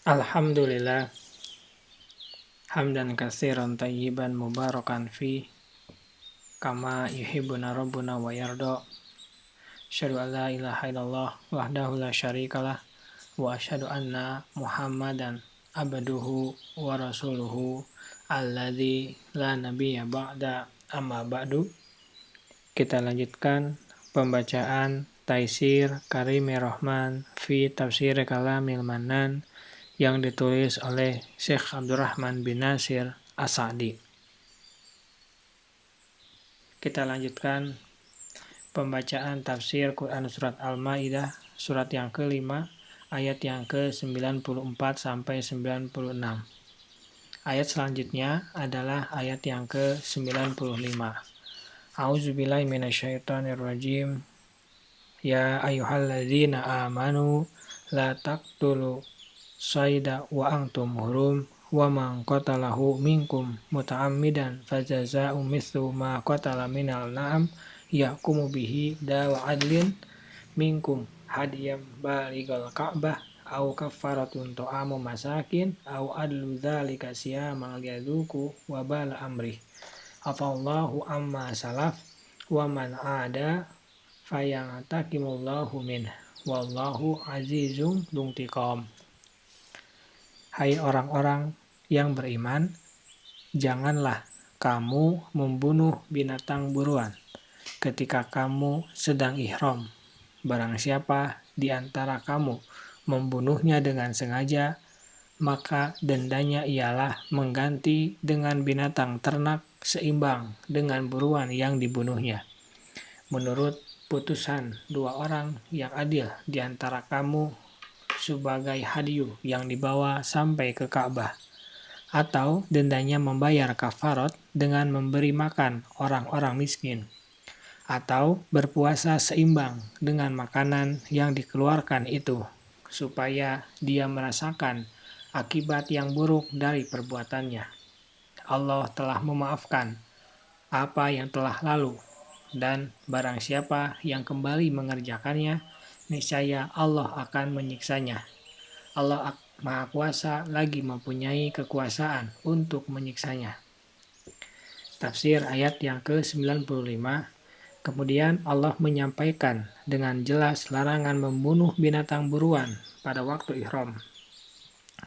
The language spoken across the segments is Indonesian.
Alhamdulillah, hamdan katsiran tayyiban mubarakan fi kama yuhibbuna rabbuna wa yarda. Asyhadu an la ilaha illallah wahdahu la syarikalah wa asyhadu anna Muhammadan abduhu wa rasuluhu alladzi la nabiyya ba'da. Amma ba'du. Kita lanjutkan pembacaan Taisir Karimir Rahman fi Tafsir Kalamil Manan yang ditulis oleh Syekh Abdurrahman bin Nasir As-Sa'di. Kita lanjutkan pembacaan tafsir Quran Surat Al-Ma'idah, surat yang kelima, ayat yang ke-94 sampai 96. Ayat selanjutnya adalah ayat yang ke-95. A'udzubillahi minasyaitonirrajim. Ya ayyuhalladzina amanu la taqtulu sayda wa antum hurum wa man qatalahu minkum muta'ammidan fajaza'u mithlu ma qatala minal na'am yahkumu bihi dawa adlin minkum hadiyam balighal ka'bah au kaffaratun ta'amu masakin au adlu dzalika siyamal yadzuku wa bala amri afallahu amma salaf wa man ada fayantakimullahu min wallahu azizun dzuntiqam. Hai orang-orang yang beriman, janganlah kamu membunuh binatang buruan ketika kamu sedang ihram. Barang siapa di antara kamu membunuhnya dengan sengaja, maka dendanya ialah mengganti dengan binatang ternak seimbang dengan buruan yang dibunuhnya. Menurut putusan dua orang yang adil di antara kamu sebagai hadiyu yang dibawa sampai ke Ka'bah, atau dendanya membayar kafarat dengan memberi makan orang-orang miskin, atau berpuasa seimbang dengan makanan yang dikeluarkan itu, supaya dia merasakan akibat yang buruk dari perbuatannya. Allah telah memaafkan apa yang telah lalu, dan barang siapa yang kembali mengerjakannya, niscaya Allah akan menyiksanya. Allah Maha Kuasa lagi mempunyai kekuasaan untuk menyiksanya. Tafsir ayat yang ke-95. Kemudian Allah menyampaikan dengan jelas larangan membunuh binatang buruan pada waktu ihram.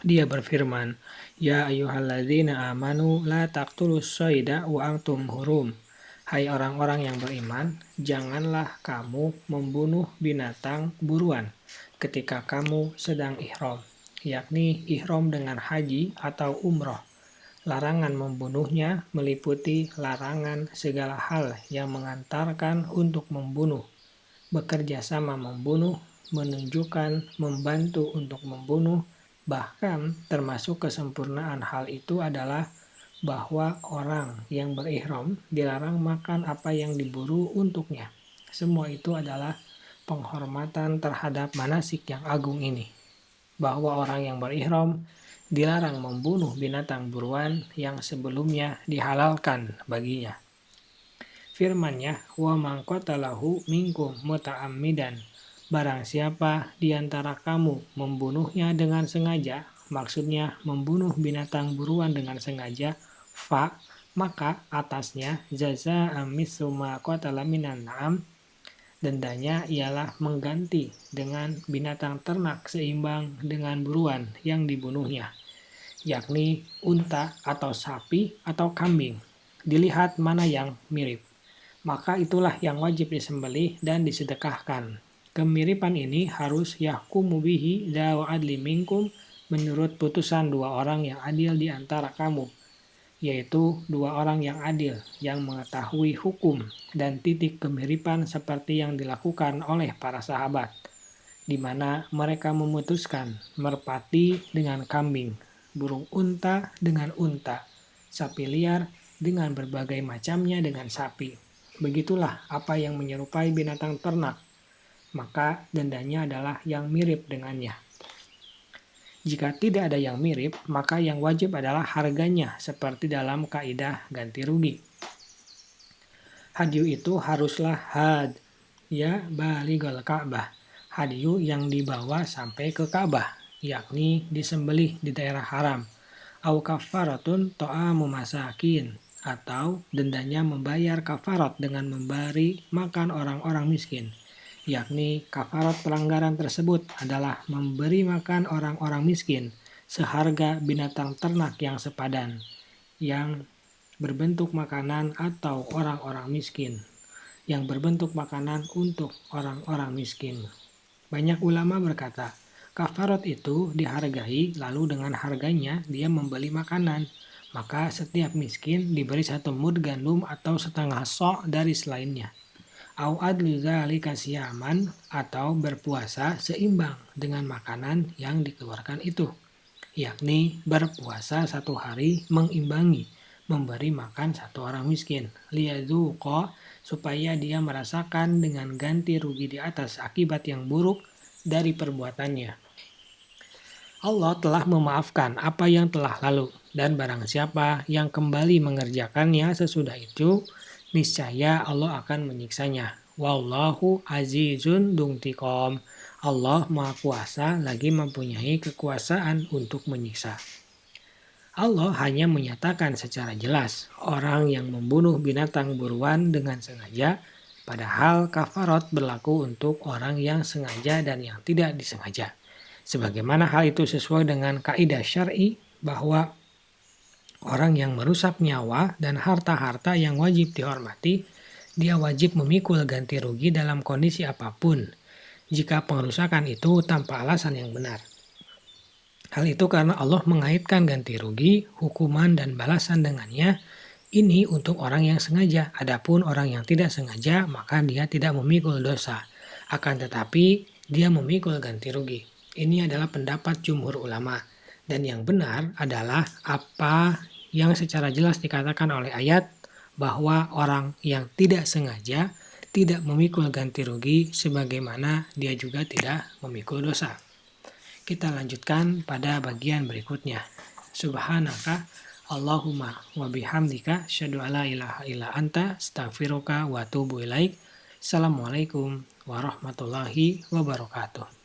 Dia berfirman, Ya ayyuhalladzina amanu la taqtulus sayda wa antum hurum. Hai orang-orang yang beriman, janganlah kamu membunuh binatang buruan ketika kamu sedang ihram, yakni ihram dengan haji atau umroh. Larangan membunuhnya meliputi larangan segala hal yang mengantarkan untuk membunuh, bekerja sama membunuh, menunjukkan membantu untuk membunuh, bahkan termasuk kesempurnaan hal itu adalah bahwa orang yang berihram dilarang makan apa yang diburu untuknya. Semua itu adalah penghormatan terhadap manasik yang agung ini. Bahwa orang yang berihram dilarang membunuh binatang buruan yang sebelumnya dihalalkan baginya. Firman-Nya, wa man qatalahu minkum muta'ammidan. Barang siapa di antara kamu membunuhnya dengan sengaja, maksudnya membunuh binatang buruan dengan sengaja, maka atasnya jaza'an mithlu ma qatala minan na'am, dendanya ialah mengganti dengan binatang ternak seimbang dengan buruan yang dibunuhnya, yakni unta atau sapi atau kambing. Dilihat mana yang mirip, maka itulah yang wajib disembelih dan disedekahkan. Kemiripan ini harus yahkumu bihi dawa adli minkum, menurut putusan dua orang yang adil di antara kamu, yaitu dua orang yang adil yang mengetahui hukum dan titik kemiripan seperti yang dilakukan oleh para sahabat, di mana mereka memutuskan merpati dengan kambing, burung unta dengan unta, sapi liar dengan berbagai macamnya dengan sapi. Begitulah apa yang menyerupai binatang ternak, maka dendanya adalah yang mirip dengannya. Jika tidak ada yang mirip, maka yang wajib adalah harganya, seperti dalam kaidah ganti rugi. Hadyu itu haruslah ya balighal Ka'bah, hadyu yang dibawa sampai ke Ka'bah, yakni disembelih di daerah haram. Au kafaratun ta'amu masakin, atau dendanya membayar kafarat dengan memberi makan orang-orang miskin, yakni kafarat pelanggaran tersebut adalah memberi makan orang-orang miskin seharga binatang ternak yang sepadan, yang berbentuk makanan atau orang-orang miskin, yang berbentuk makanan untuk orang-orang miskin. Banyak ulama berkata, kafarat itu dihargai, lalu dengan harganya dia membeli makanan. Maka setiap miskin diberi 1 mud gandum atau setengah sok dari selainnya. Au adlu dzalika siyaman, atau berpuasa seimbang dengan makanan yang dikeluarkan itu. Yakni berpuasa 1 hari mengimbangi memberi makan 1 orang miskin. Liyadzuqa, supaya dia merasakan dengan ganti rugi di atas akibat yang buruk dari perbuatannya. Allah telah memaafkan apa yang telah lalu, dan barang siapa yang kembali mengerjakannya sesudah itu, niscaya Allah akan menyiksanya. Wallahu azizun dzuntiqam. Allah Maha Kuasa lagi mempunyai kekuasaan untuk menyiksa. Allah hanya menyatakan secara jelas orang yang membunuh binatang buruan dengan sengaja, padahal kafarat berlaku untuk orang yang sengaja dan yang tidak disengaja. Sebagaimana hal itu sesuai dengan kaidah syar'i bahwa orang yang merusak nyawa dan harta-harta yang wajib dihormati, dia wajib memikul ganti rugi dalam kondisi apapun, jika pengerusakan itu tanpa alasan yang benar. Hal itu karena Allah mengaitkan ganti rugi, hukuman, dan balasan dengannya. Ini untuk orang yang sengaja. Adapun orang yang tidak sengaja, maka dia tidak memikul dosa. Akan tetapi, dia memikul ganti rugi. Ini adalah pendapat jumhur ulama. Dan yang benar adalah apa yang secara jelas dikatakan oleh ayat, bahwa orang yang tidak sengaja tidak memikul ganti rugi sebagaimana dia juga tidak memikul dosa. Kita lanjutkan pada bagian berikutnya. Subhanaka Allahumma wa bihamdika asyhadu alla ilaha illa anta astaghfiruka wa atubu ilaik. Assalamualaikum warahmatullahi wabarakatuh.